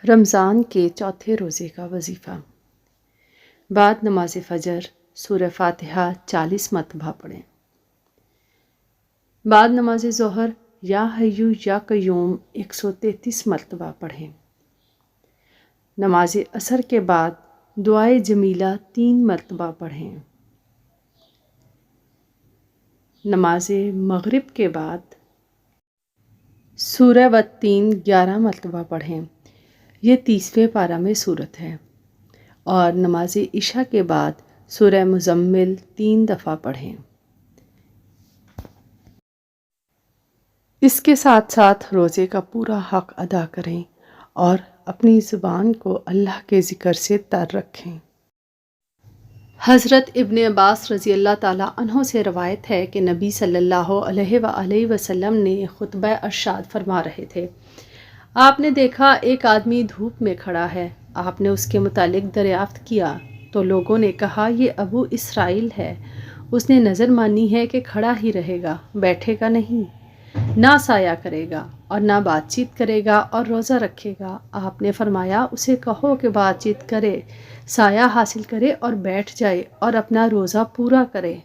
رمضان کے چوتھے روزے کا وظیفہ۔ بعد نماز فجر سورہ فاتحہ 40 مرتبہ پڑھیں۔ بعد نماز ظہر یا حیو یا قیوم 133 مرتبہ پڑھیں۔ نماز عصر کے بعد دعائے جمیلہ 3 مرتبہ پڑھیں۔ نماز مغرب کے بعد سورہ والتین 11 مرتبہ پڑھیں۔ یہ 30ویں پارہ میں صورت ہے۔ اور نماز عشاء کے بعد سورہ مزمل 3 دفعہ پڑھیں۔ اس کے ساتھ ساتھ روزے کا پورا حق ادا کریں اور اپنی زبان کو اللہ کے ذکر سے تر رکھیں۔ حضرت ابن عباس رضی اللہ تعالیٰ عنہ سے روایت ہے کہ نبی صلی اللہ علیہ وآلہ وسلم نے خطبہ ارشاد فرما رہے تھے، آپ نے دیکھا ایک آدمی دھوپ میں کھڑا ہے، آپ نے اس کے متعلق دریافت کیا تو لوگوں نے کہا یہ ابو اسرائیل ہے، اس نے نظر مانی ہے کہ کھڑا ہی رہے گا، بیٹھے گا نہیں، نہ سایہ کرے گا اور نہ بات چیت کرے گا اور روزہ رکھے گا۔ آپ نے فرمایا اسے کہو کہ بات چیت کرے، سایہ حاصل کرے اور بیٹھ جائے اور اپنا روزہ پورا کرے۔